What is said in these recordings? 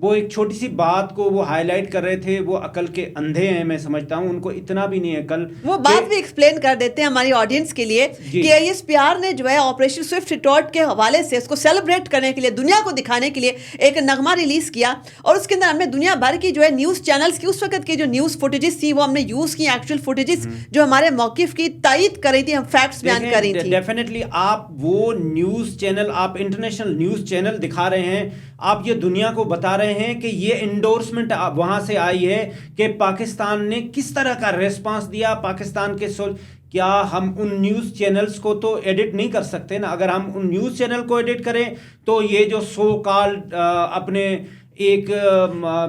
وہ ایک چھوٹی سی بات کو وہ ہائی لائٹ کر رہے تھے. وہ عقل کے اندھے ہیں, میں سمجھتا ہوں, ان کو اتنا بھی نہیں ہے عقل. وہ بات بھی ایکسپلین کر دیتے ہیں ہماری آڈینس کے لیے کہ ایس پی آر نے جو ہے آپریشن سوئفٹ ریٹارٹ کے حوالے سے اس کو سیلیبریٹ کرنے کے لیے, دنیا کو دکھانے کے لیے ایک نغمہ ریلیز کیا, اور اس کے اندر ہم نے دنیا بھر کی جو ہے نیوز چینلز کی اس وقت کی جو نیوز فوٹیجز تھی وہ ہم نے یوز کی, ایکچوئل فوٹیجز جو ہمارے موقف کی تائید کر رہی تھی, ہم فیکٹس بیان کر رہی تھی. ڈیفینیٹلی آپ وہ نیوز چینل, آپ انٹرنیشنل نیوز چینل دکھا رہے ہیں, آپ یہ دنیا کو بتا رہے ہیں کہ یہ انڈورسمنٹ وہاں سے آئی ہے کہ پاکستان نے کس طرح کا ریسپانس دیا. پاکستان کے کیا ہم ان نیوز چینلز کو تو ایڈٹ نہیں کر سکتے نا؟ اگر ہم ان نیوز چینل کو ایڈٹ کریں تو یہ جو سو کالڈ اپنے ایک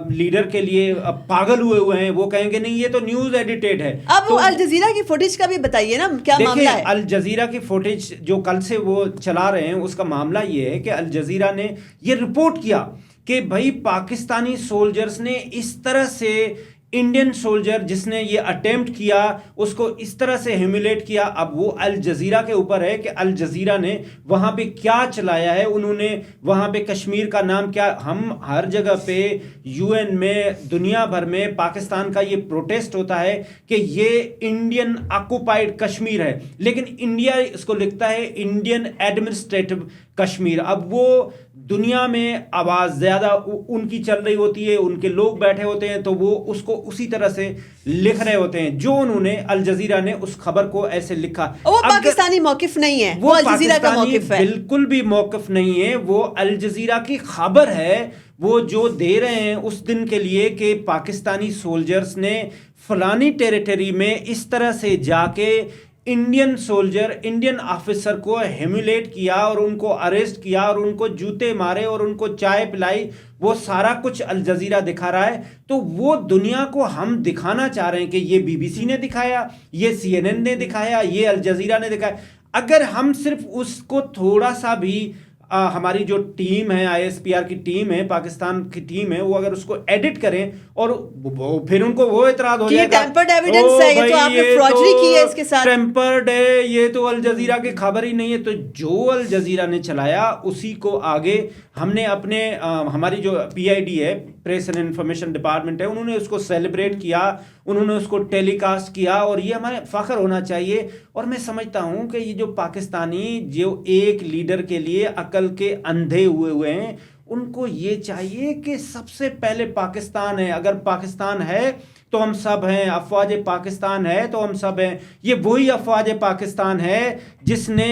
لیڈر کے لیے پاگل ہوئے ہیں, وہ کہیں گے نہیں یہ تو نیوز ایڈیٹیڈ ہے. اب وہ الجزیرہ کی فوٹیج کا بھی بتائیے نا, کیا معاملہ ہے؟ الجزیرہ کی فوٹیج جو کل سے وہ چلا رہے ہیں, اس کا معاملہ یہ ہے کہ الجزیرہ نے یہ رپورٹ کیا کہ بھائی پاکستانی سولجرز نے اس طرح سے انڈین سولجر جس نے یہ اٹیمپٹ کیا اس کو اس طرح سے ہیوملیٹ کیا. اب وہ الجزیرہ کے اوپر ہے کہ الجزیرہ نے وہاں پہ کیا چلایا ہے, انہوں نے وہاں پہ کشمیر کا نام کیا. ہم ہر جگہ پہ یو این میں, دنیا بھر میں پاکستان کا یہ پروٹیسٹ ہوتا ہے کہ یہ انڈین آکوپائڈ کشمیر ہے, لیکن انڈیا اس کو لکھتا ہے انڈین ایڈمنسٹریٹو کشمیر. اب وہ دنیا میں آواز زیادہ ان کی چل رہی ہوتی ہے, ان کے لوگ بیٹھے ہوتے ہیں تو وہ اس کو اسی طرح سے لکھ رہے ہوتے ہیں جو انہوں نے, الجزیرہ نے اس خبر کو ایسے لکھا. وہ پاکستانی موقف نہیں ہے, وہ الجزیرہ کا موقف ہے, بالکل بھی موقف نہیں ہے, وہ الجزیرہ کی خبر ہے وہ جو دے رہے ہیں اس دن کے لیے کہ پاکستانی سولجرز نے فلانی ٹیریٹری میں اس طرح سے جا کے انڈین سولجر, انڈین آفیسر کو ہیمولیٹ کیا اور ان کو اریسٹ کیا اور ان کو جوتے مارے اور ان کو چائے پلائی. وہ سارا کچھ الجزیرہ دکھا رہا ہے. تو وہ دنیا کو ہم دکھانا چاہ رہے ہیں کہ یہ بی بی سی نے دکھایا, یہ سی این این نے دکھایا, یہ الجزیرہ نے دکھایا. اگر ہم صرف اس کو تھوڑا سا بھی ہماری جو ٹیم ہے, آئی ایس پی آر کی ٹیم ہے, پاکستان کی ٹیم ہے, وہ اگر اس کو ایڈٹ کریں اور پھر ان کو وہ اعتراض ہو جائے گا ٹیمپرڈ ایویڈنس ہے, یہ تو آپ نے فراڈری کی ہے اس کے ساتھ, ٹیمپرڈ ہے, یہ تو الجزیرہ کی خبر ہی نہیں ہے. تو جو الجزیرہ نے چلایا اسی کو آگے ہم نے اپنے, ہماری جو پی آئی ڈی ہے, پریس اینڈ انفارمیشن ڈپارٹمنٹ ہے, انہوں نے اس کو سیلیبریٹ کیا, انہوں نے اس کو ٹیلی کاسٹ کیا, اور یہ ہمارے فخر ہونا چاہیے. اور میں سمجھتا ہوں کہ یہ جو پاکستانی جو ایک لیڈر کے لیے عقل کے اندھے ہوئے ہیں, ان کو یہ چاہیے کہ سب سے پہلے پاکستان ہے. اگر پاکستان ہے تو ہم سب ہیں, افواج پاکستان ہے تو ہم سب ہیں. یہ وہی افواج پاکستان ہے جس نے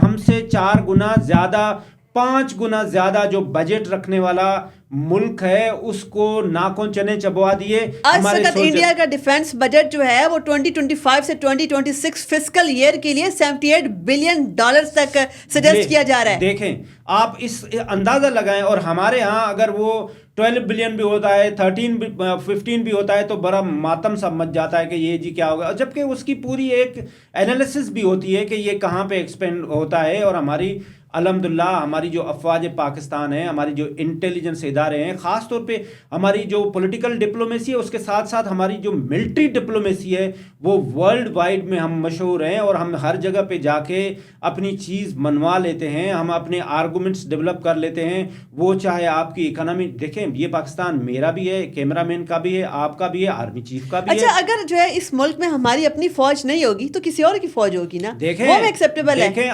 ہم سے 4 گنا زیادہ, 5 گنا زیادہ جو بجٹ رکھنے والا ملک ہے اس کو ناکوں چنے چبوا دیے. آج تک انڈیا کا ڈیفنس بجٹ جو ہے وہ 2025 سے 2026 فسکل ایئر کے لیے $78 بلین تک سجیسٹ کیا جا رہا ہے. دیکھیں آپ اس اندازہ لگائیں, اور ہمارے ہاں اگر وہ 12 بلین بھی ہوتا ہے, 15 بھی ہوتا ہے تو بڑا ماتم سب مچ جاتا ہے کہ یہ جی کیا ہوگا, جبکہ اس کی پوری ایک انالیسس بھی ہوتی ہے کہ یہ کہاں پہ ایکسپینڈ ہوتا ہے. اور ہماری الحمدللہ ہماری جو افواج پاکستان ہیں, ہماری جو انٹیلیجنس ادارے ہیں, خاص طور پہ ہماری جو پولیٹیکل ڈپلومیسی ہے, اس کے ساتھ ساتھ ہماری جو ملٹری ڈپلومیسی ہے, وہ ورلڈ وائڈ میں ہم مشہور ہیں. اور ہم ہر جگہ پہ جا کے اپنی چیز منوا لیتے ہیں, ہم اپنے آرگومنٹس ڈیولپ کر لیتے ہیں. وہ چاہے آپ کی اکنامی, دیکھیں یہ پاکستان میرا بھی ہے, کیمرہ مین کا بھی ہے, آپ کا بھی ہے, آرمی چیف کا بھی ہے. اچھا, اگر جو ہے اس ملک میں ہماری اپنی فوج نہیں ہوگی تو کسی اور کی فوج ہوگی نا, دیکھیں وہ بھی ایکسیپٹیبل ہے. دیکھیں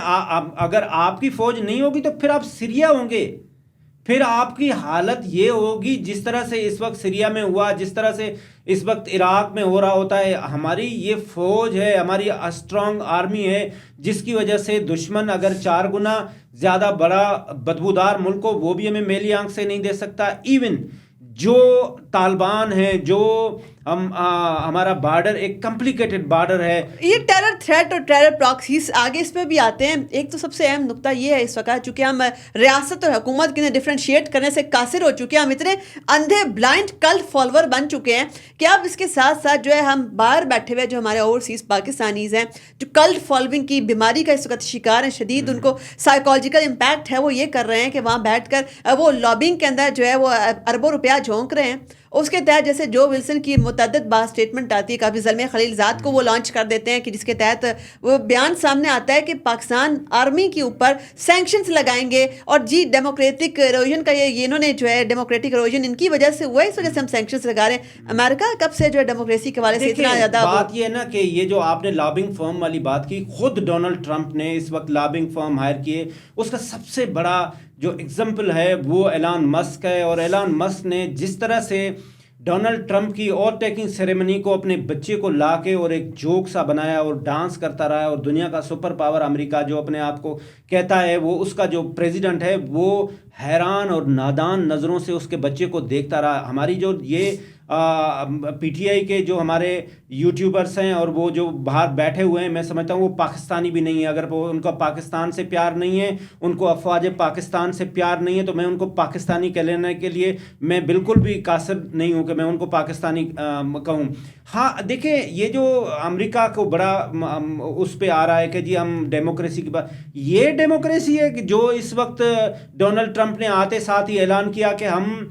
اگر آپ کی فوج نہیں ہوگی تو پھر آپ سیریا ہوں گے, پھر آپ کی حالت یہ ہوگی جس طرح سے اس وقت سیریا میں ہوا, جس طرح سے اس وقت عراق میں ہو رہا ہوتا ہے. ہماری یہ فوج ہے, ہماری اسٹرانگ آرمی ہے, جس کی وجہ سے دشمن اگر 4 گنا زیادہ بڑا بدبودار ملک ہو وہ بھی ہمیں میلی آنکھ سے نہیں دے سکتا. ایون جو طالبان ہیں, جو ہمارا بارڈر ایک کمپلیکیٹڈ بارڈر ہے, یہ ٹیرر تھریٹ اور ٹیرر پراکسیز آگے اس پہ بھی آتے ہیں. ایک تو سب سے اہم نقطہ یہ ہے اس وقت, چونکہ ہم ریاست اور حکومت کے ڈفرینشیٹ کرنے سے قاصر ہو چکے ہیں, ہم اتنے اندھے بلائنڈ کلٹ فالوور بن چکے ہیں کہ اب اس کے ساتھ ساتھ جو ہے ہم باہر بیٹھے ہوئے جو ہمارے اوورسیز پاکستانیز ہیں جو کلٹ فالوئنگ کی بیماری کا اس وقت شکار ہیں, شدید ان کو سائیکالوجیکل امپیکٹ ہے, وہ یہ کر رہے ہیں کہ وہاں بیٹھ کر وہ لابنگ کے اندر جو ہے وہ اربوں روپیہ جھونک رہے ہیں اس کے تحت جیسے جو ولسن کی متعدد بار اسٹیٹمنٹ آتی ہے, کبھی زلمے خلیل ذات کو وہ لانچ کر دیتے ہیں کہ جس کے تحت وہ بیان سامنے آتا ہے کہ پاکستان آرمی کے اوپر سینکشنز لگائیں گے, اور جی ڈیموکریٹک ایروژن کا یہ انہوں نے جو ہے ڈیموکریٹک ایروژن ان کی وجہ سے ہوا ہے, اس وجہ سے ہم سینکشنز لگا رہے ہیں. امریکہ کب سے جو ہے ڈیموکریسی کے حوالے سے اتنا زیادہ بات یہ ہے نا کہ یہ جو آپ نے لابنگ فرم والی بات کی, خود ڈونلڈ ٹرمپ نے اس وقت لابنگ فرم ہائر کیے, اس کا سب سے بڑا جو ایگزامپل ہے وہ ایلان مسک ہے. اور ایلان مسک نے جس طرح سے ڈونلڈ ٹرمپ کی اور ٹیکنگ سیریمنی کو اپنے بچے کو لا کے اور ایک جوک سا بنایا اور ڈانس کرتا رہا, اور دنیا کا سپر پاور امریکہ جو اپنے آپ کو کہتا ہے, وہ اس کا جو پریزیڈنٹ ہے وہ حیران اور نادان نظروں سے اس کے بچے کو دیکھتا رہا. ہماری جو یہ پی ٹی آئی کے جو ہمارے یوٹیوبرس ہیں اور وہ جو باہر بیٹھے ہوئے ہیں, میں سمجھتا ہوں وہ پاکستانی بھی نہیں ہے. اگر وہ ان کا پاکستان سے پیار نہیں ہے, ان کو افواج پاکستان سے پیار نہیں ہے, تو میں ان کو پاکستانی کہنے کے لیے میں بالکل بھی قاصر نہیں ہوں کہ میں ان کو پاکستانی کہوں. ہاں دیکھیں, یہ جو امریکہ کو بڑا اس پہ آ رہا ہے کہ جی ہم ڈیموکریسی کی بات, یہ ڈیموکریسی ہے کہ جو اس وقت ڈونلڈ ٹرمپ نے آتے ساتھ ہی اعلان کیا کہ ہم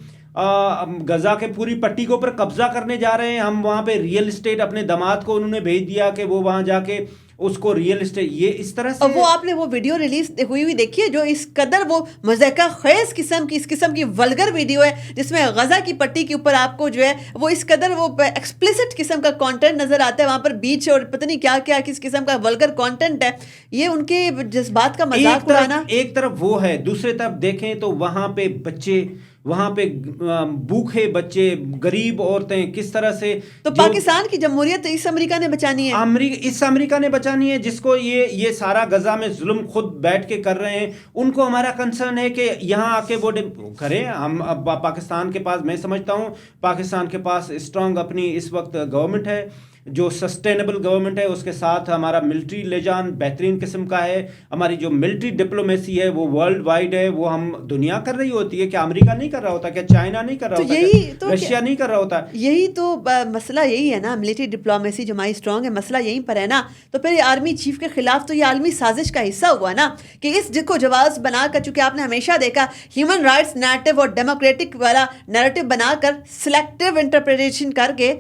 غزہ کے پوری پٹی کے اوپر قبضہ کرنے جا رہے ہیں, ہم وہاں پہ ریئل اسٹیٹ اپنے داماد کو انہوں نے بھیج دیا کہ وہ وہاں جا کے اس کو ریئل اسٹیٹ, یہ اس طرح سے. وہ آپ نے وہ ویڈیو ریلیز ہوئی دیکھیے جو اس قدر وہ مضحکہ خیز اس قسم کی ولگر ویڈیو ہے, جس میں غزہ کی پٹی کے اوپر آپ کو جو ہے وہ اس قدر وہ ایکسپلیسٹ قسم کا کانٹینٹ نظر آتا ہے, وہاں پر بیچ اور پتہ نہیں کیا کیا کس قسم کا ولگر کانٹینٹ ہے. یہ ان کے جذبات کا مذاق اڑانا. ایک طرف وہ ہے, دوسری طرف دیکھیں تو وہاں پہ بچے, وہاں پہ بھوکے بچے, غریب عورتیں کس طرح سے. تو پاکستان کی جمہوریت اس امریکہ نے بچانی ہے, اس امریکہ نے بچانی ہے جس کو یہ سارا غزہ میں ظلم خود بیٹھ کے کر رہے ہیں. ان کو ہمارا کنسرن ہے کہ یہاں آ کے وہ کریں. ہم پاکستان کے پاس, میں سمجھتا ہوں پاکستان کے پاس اسٹرانگ اپنی اس وقت گورنمنٹ ہے جو سسٹینیبل گورنمنٹ ہے, اس کے ساتھ ہمارا ملٹری لے جان بہترین قسم کا ہے, ہماری جو ملٹری ڈپلومیسی ہے وہ ورلڈ وائڈ ہے, وہ ہم دنیا کر رہی ہوتی ہے. کیا امریکہ نہیں کر رہا ہوتا, کیا چائنا نہیں کر رہا ہوتا, کیا رشیا نہیں کر رہا ہوتا. یہی تو مسئلہ یہی ہے نا, ملٹری ڈپلومیسی جو ہماری اسٹرانگ ہے, مسئلہ یہیں پر ہے نا. تو پھر آرمی چیف کے خلاف تو یہ عالمی سازش کا حصہ ہوا نا کہ اس کو جواز بنا کر, چونکہ آپ نے ہمیشہ دیکھا ہیومن رائٹس نیریٹو اور ڈیموکریٹک والا نیریٹو بنا کر سلیکٹیو انٹرپریٹیشن کر کے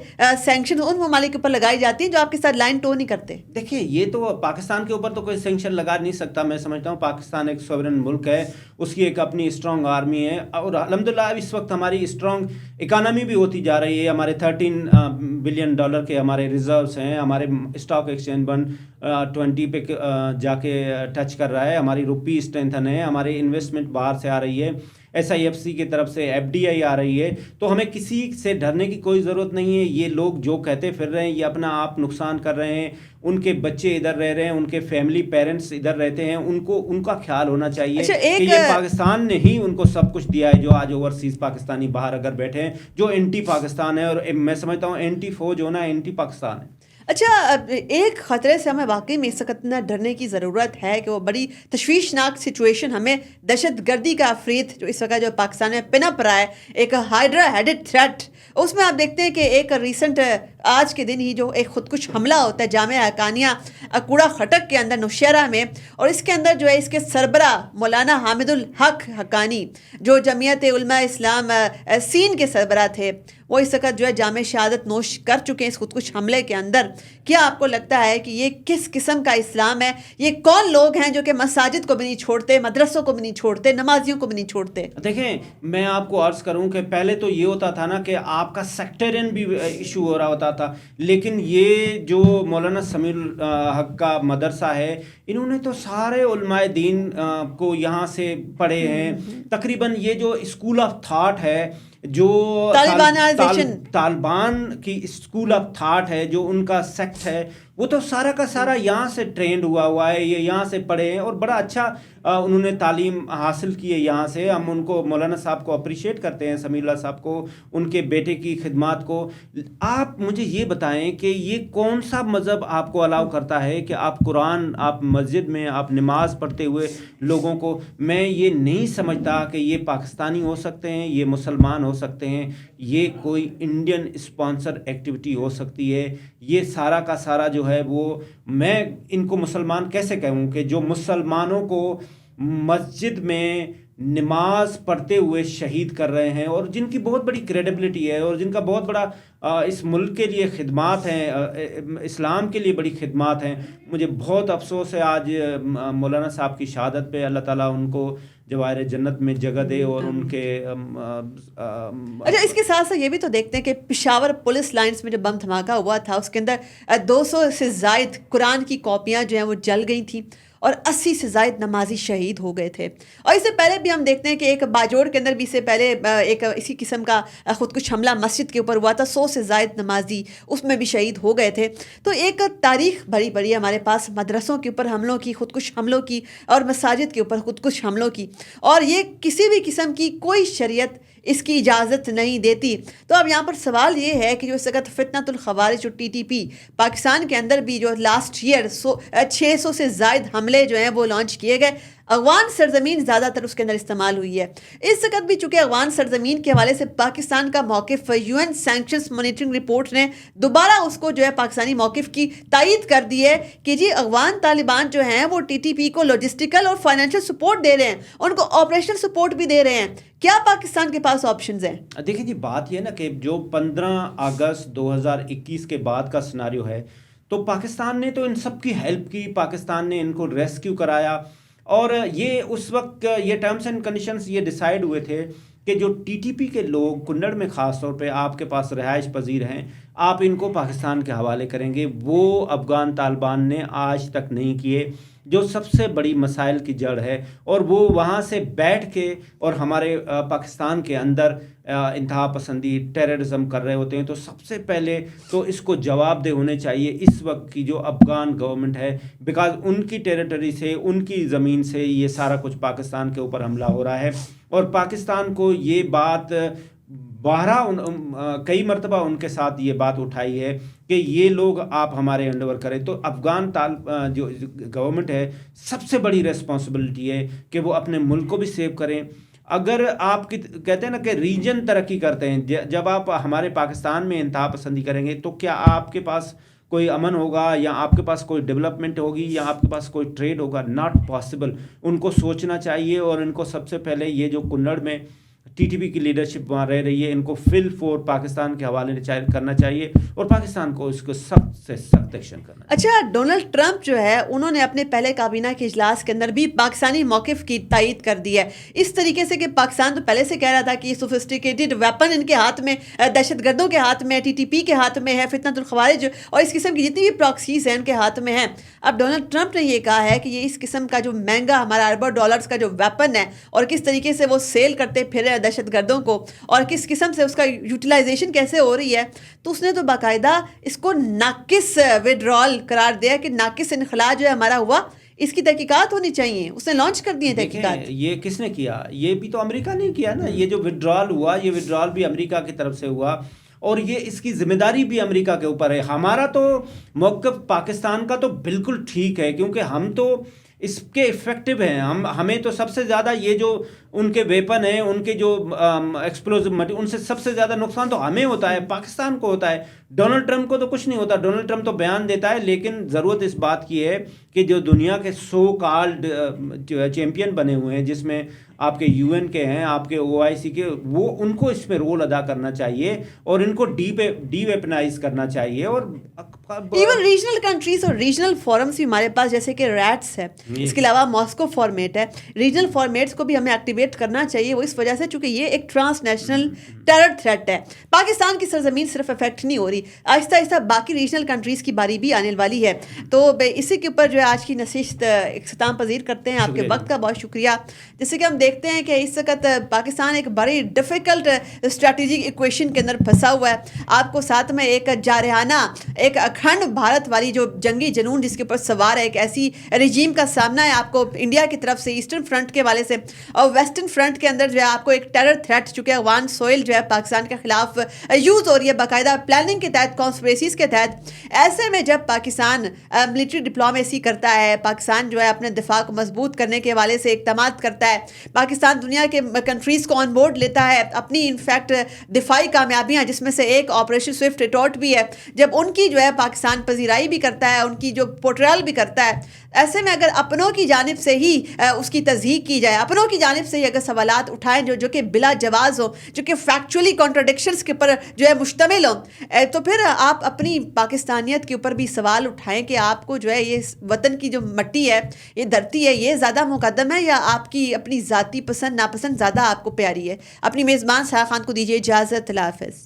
سینکشن ان ممالک کے اوپر لگائی جاتی ہیں جو آپ کے ساتھ لائن ٹو نہیں کرتے. دیکھیں یہ تو پاکستان کے اوپر تو کوئی سینکشن لگا نہیں سکتا. میں سمجھتا ہوں پاکستان ایک سوورن ملک ہے, اس کی ایک اپنی اسٹرانگ آرمی ہے, اور الحمدللہ اس وقت ہماری اسٹرانگ اکانومی بھی ہوتی جا رہی ہے. ہمارے $13 بلین کے ہمارے ریزروز ہیں, ہمارے اسٹاک ایکسچینج 120 پہ جا کے ٹچ کر رہا ہے, ہماری روپی اسٹرینتھن ہے, ہماری انویسٹمنٹ باہر سے آ رہی ہے, SIFC کی طرف سے FDI آ رہی ہے. تو ہمیں کسی سے ڈرنے کی کوئی ضرورت نہیں ہے. یہ لوگ جو کہتے پھر رہے ہیں یہ اپنا آپ نقصان کر رہے ہیں, ان کے بچے ادھر رہ رہے ہیں, ان کے فیملی پیرنٹس ادھر رہتے ہیں, ان کا خیال ہونا چاہیے کہ یہ پاکستان نے ہی ان کو سب کچھ دیا ہے. جو آج اوورسیز پاکستانی باہر اگر بیٹھے ہیں جو اینٹی پاکستان ہے, اور میں سمجھتا ہوں اینٹی فوج ہونا اینٹی پاکستان ہے. اچھا, ایک خطرے سے ہمیں واقعی میں اس وقت نہ ڈرنے کی ضرورت ہے کہ وہ بڑی تشویشناک سچویشن ہمیں دہشت گردی کا افریت جو اس وقت جو پاکستان میں پن اپ رہا ہے, ایک ہائیڈرا ہیڈڈ تھریٹ. اس میں آپ دیکھتے ہیں کہ ایک ریسنٹ آج کے دن ہی جو ایک خودکش حملہ ہوتا ہے جامعہ حقانیہ کوڑا خٹک کے اندر نوشہرہ میں, اور اس کے اندر جو ہے اس کے سربراہ مولانا حامد الحق حقانی جو جمعیت علماء اسلام سین کے سربراہ تھے, وہ اس وقت جو ہے جامع شہادت نوش کر چکے ہیں اس خودکش حملے کے اندر. کیا آپ کو لگتا ہے کہ یہ کس قسم کا اسلام ہے؟ یہ کون لوگ ہیں جو کہ مساجد کو بھی نہیں چھوڑتے, مدرسوں کو بھی نہیں چھوڑتے, نمازیوں کو بھی نہیں چھوڑتے؟ دیکھیں میں آپ کو عرض کروں کہ پہلے تو یہ ہوتا تھا نا کہ آپ کا سیکٹرین بھی ایشو ہو رہا ہوتا تھا, لیکن یہ جو مولانا سمیع الحق کا مدرسہ ہے, انہوں نے تو سارے علماء دین کو یہاں سے پڑھے ہیں. تقریباً یہ جو اسکول آف تھاٹ ہے, جو طالبان کی اسکول آف تھاٹ ہے, جو ان کا سیکٹ ہے, وہ تو سارا کا سارا یہاں سے ٹرینڈ ہوا ہے, یہ یہاں سے پڑھے ہیں اور بڑا اچھا انہوں نے تعلیم حاصل کی ہے یہاں سے. ہم ان کو مولانا صاحب کو اپریشیٹ کرتے ہیں, سمیع اللہ صاحب کو, ان کے بیٹے کی خدمات کو. آپ مجھے یہ بتائیں کہ یہ کون سا مذہب آپ کو الاؤ کرتا ہے کہ آپ قرآن, آپ مسجد میں آپ نماز پڑھتے ہوئے لوگوں کو, میں یہ نہیں سمجھتا کہ یہ پاکستانی ہو سکتے ہیں, یہ مسلمان ہو سکتے ہیں, یہ کوئی انڈین اسپانسر ایکٹیویٹی ہو سکتی ہے. یہ سارا کا سارا جو ہے وہ, میں ان کو مسلمان کیسے کہوں کہ جو مسلمانوں کو مسجد میں نماز پڑھتے ہوئے شہید کر رہے ہیں، اور جن کی بہت بڑی کریڈیبلٹی ہے اور جن کا بہت بڑا اس ملک کے لیے خدمات ہیں، اسلام کے لیے بڑی خدمات ہیں. مجھے بہت افسوس ہے آج مولانا صاحب کی شہادت پہ. اللہ تعالیٰ ان کو جواہر جنت میں جگہ دے اور ان کے اچھا، اس کے ساتھ ساتھ یہ بھی تو دیکھتے ہیں کہ پشاور پولیس لائنز میں جو بم دھماکہ ہوا تھا اس کے اندر 200 سے زائد قرآن کی کاپیاں جو ہیں وہ جل گئی تھیں اور 80 سے زائد نمازی شہید ہو گئے تھے. اور اس سے پہلے بھی ہم دیکھتے ہیں کہ ایک باجوڑ کے اندر بھی اس سے پہلے ایک اسی قسم کا خودکش حملہ مسجد کے اوپر ہوا تھا. 100 سے زائد نمازی اس میں بھی شہید ہو گئے تھے. تو ایک تاریخ بھری بڑی ہے ہمارے پاس مدرسوں کے اوپر حملوں کی، خودکش حملوں کی، اور مساجد کے اوپر خودکش حملوں کی، اور یہ کسی بھی قسم کی کوئی شریعت اس کی اجازت نہیں دیتی. تو اب یہاں پر سوال یہ ہے کہ جو اس وقت فتنۃ الخوارج اور TTP پاکستان کے اندر بھی جو لاسٹ ایئر 600 سے زائد حملے جو ہیں وہ لانچ کیے گئے. افغان سرزمین زیادہ تر اس کے اندر استعمال ہوئی ہے. اس وقت بھی چونکہ افغان سرزمین کے حوالے سے پاکستان کا موقف UN سینکشنز مانیٹرنگ رپورٹ نے دوبارہ اس کو جو ہے پاکستانی موقف کی تائید کر دی ہے کہ جی افغان طالبان جو ہیں وہ TTP کو لاجسٹیکل اور فائنینشیل سپورٹ دے رہے ہیں، ان کو آپریشنل سپورٹ بھی دے رہے ہیں. کیا پاکستان کے پاس آپشنز ہیں؟ دیکھیں جی، بات یہ نا کہ جو 15 اگست 2021 کے بعد کا سناریو ہے، تو پاکستان نے تو ان سب کی ہیلپ کی، پاکستان نے ان کو ریسکیو کرایا. اور یہ اس وقت یہ ٹرمز اینڈ کنڈیشنز یہ ڈیسائیڈ ہوئے تھے کہ جو TTP کے لوگ کنڑ میں خاص طور پہ آپ کے پاس رہائش پذیر ہیں، آپ ان کو پاکستان کے حوالے کریں گے. وہ افغان طالبان نے آج تک نہیں کیے، جو سب سے بڑی مسائل کی جڑ ہے. اور وہ وہاں سے بیٹھ کے اور ہمارے پاکستان کے اندر انتہا پسندی، ٹیررزم کر رہے ہوتے ہیں. تو سب سے پہلے تو اس کو جواب دہ ہونے چاہیے اس وقت کی جو افغان گورنمنٹ ہے، بیکاز ان کی ٹیریٹری سے، ان کی زمین سے یہ سارا کچھ پاکستان کے اوپر حملہ ہو رہا ہے. اور پاکستان کو یہ بات کئی مرتبہ ان کے ساتھ یہ بات اٹھائی ہے کہ یہ لوگ آپ ہمارے انڈر کریں. تو افغان جو گورنمنٹ ہے، سب سے بڑی ریسپانسبلٹی ہے کہ وہ اپنے ملک کو بھی سیو کریں. اگر آپ کہتے ہیں نا کہ ریجن ترقی کرتے ہیں، جب آپ ہمارے پاکستان میں انتہا پسندی کریں گے تو کیا آپ کے پاس کوئی امن ہوگا، یا آپ کے پاس کوئی ڈیولپمنٹ ہوگی، یا آپ کے پاس کوئی ٹریڈ ہوگا؟ Not possible. ان کو سوچنا چاہیے، اور ان کو سب سے پہلے یہ جو کنڑ میں TTP کی لیڈرشپ وہاں رہ رہی ہے، ان کو فل فور پاکستان کے حوالے کرنا چاہیے، اور پاکستان کو اس کو سخت سے سخت ایکشن کرنا چاہیے. اچھا، ڈونلڈ ٹرمپ جو ہے انہوں نے اپنے پہلے کابینہ کے اجلاس کے اندر بھی پاکستانی موقف کی تائید کر دی ہے، اس طریقے سے کہ پاکستان تو پہلے سے کہہ رہا تھا کہ یہ سوفسٹیکیٹڈ ویپن ان کے ہاتھ میں، دہشت گردوں کے ہاتھ میں، TTP کے ہاتھ میں ہے، فتنۃ الخوارج اور اس قسم کی جتنی بھی پراکسیز ہیں ان کے ہاتھ میں ہیں. اب ڈونلڈ ٹرمپ نے یہ کہا ہے کہ یہ اس قسم کا جو مہنگا ہمارا اربوں ڈالرز کا جو ویپن ہے، اور کس طریقے سے وہ سیل کرتے پھر رہے دہشت گردوں کو، اور کس قسم سے اس کا یوٹیلائزیشن کیسے ہو رہی ہے، تو اس نے تو باقاعدہ اس کو ناقص وڈرال قرار دیا کہ ناقص انخلاء جو ہے ہمارا ہوا، اس کی تحقیقات ہونی چاہیے. اس نے لانچ کر دی ہیں تحقیقات. یہ کس نے کیا؟ یہ بھی تو امریکہ نے کیا نا. یہ جو وڈرال ہوا، یہ وڈرال بھی امریکہ کی طرف سے ہوا، اور یہ اس کی ذمہ داری بھی امریکہ کے اوپر ہے. ہمارا تو موقف پاکستان کا تو بالکل ٹھیک ہے، کیونکہ ہم تو اس کے افیکٹو ہیں. ہمیں تو سب سے زیادہ یہ جو ان کے ویپن ہیں، ان کے جو ایکسپلوزو مٹیریل، ان سے سب سے زیادہ نقصان تو ہمیں ہوتا ہے، پاکستان کو ہوتا ہے. ڈونلڈ ٹرمپ کو تو کچھ نہیں ہوتا. ڈونلڈ ٹرمپ تو بیان دیتا ہے، لیکن ضرورت اس بات کی ہے کہ جو دنیا کے سو کالڈ چیمپئن بنے ہوئے ہیں، جس میں آپ کے UN کے ہیں، آپ کے OIC کے، وہ ان کو اس میں رول ادا کرنا چاہیے، اور ان کو ڈی ویپنائز کرنا چاہیے. اور ایون ریجنل کنٹریز اور ریجنل فورمز بھی ہمارے پاس، جیسے کہ ریٹس ہے، اس کے علاوہ ماسکو فارمیٹ ہے. ریجنل فارمیٹس کو بھی ہمیں ایکٹیویٹ کرنا چاہیے، وہ اس وجہ سے چونکہ یہ ایک ٹرانس نیشنل ٹیرر تھریٹ ہے. پاکستان کی سرزمین صرف افیکٹ نہیں ہو رہی، آہستہ آہستہ باقی ریجنل کنٹریز کی باری بھی آنے والی ہے. تو اسی کے اوپر جو ہے آج کی نشست اختتام پذیر کرتے ہیں. آپ کے وقت کا بہت شکریہ. جیسے کہ ہم دیکھتے ہیں کہ اس وقت پاکستان ایک بڑی ڈیفیکلٹ اسٹریٹجک ایکویشن کے اندر پھنسا ہوا ہے. آپ کو ساتھ میں ایک جارحانہ، ایک اکھنڈ بھارت والی جو جنگی جنون جس کے اوپر سوار ہے، ایک ایسی رجیم کا سامنا ہے آپ کو انڈیا کی طرف سے، ایسٹرن فرنٹ کے والے سے، اور ویسٹ ویسٹرن فرنٹ کے اندر جو ہے آپ کو ایک ٹیرر تھریٹ چونکہ افغان سوئل جو ہے پاکستان کے خلاف یوز ہو رہی ہے باقاعدہ پلاننگ کے تحت کانسپریسیز کے تحت. ایسے میں جب پاکستان ملٹری ڈپلومیسی کرتا ہے, پاکستان جو ہے اپنے دفاع کو مضبوط کرنے کے حوالے سے اقدامات کرتا ہے, پاکستان دنیا کے کنٹریز کو آن بورڈ لیتا ہے اپنی انفیکٹ دفاعی کامیابیاں جس میں سے ایک آپریشن سوئفٹ ریٹورٹ بھی ہے, جب ان کی جو ہے پاکستان پذیرائی بھی کرتا ہے, ان کی جو پورٹریل بھی کرتا ہے, ایسے میں اگر اپنوں کی جانب سے ہی اس کی تصدیق کی جائے, اپنوں کی جانب سے ہی اگر سوالات اٹھائیں جو کہ بلا جواز ہو, جو کہ فیکچولی کانٹرڈکشنز کے اوپر جو ہے مشتمل ہوں, تو پھر آپ اپنی پاکستانیت کے اوپر بھی سوال اٹھائیں کہ آپ کو جو ہے یہ وطن کی جو مٹی ہے, یہ دھرتی ہے, یہ زیادہ مقدم ہے یا آپ کی اپنی ذاتی پسند ناپسند زیادہ آپ کو پیاری ہے. اپنی میزبان سارا خان کو دیجیے اجازت. اللہ حافظ.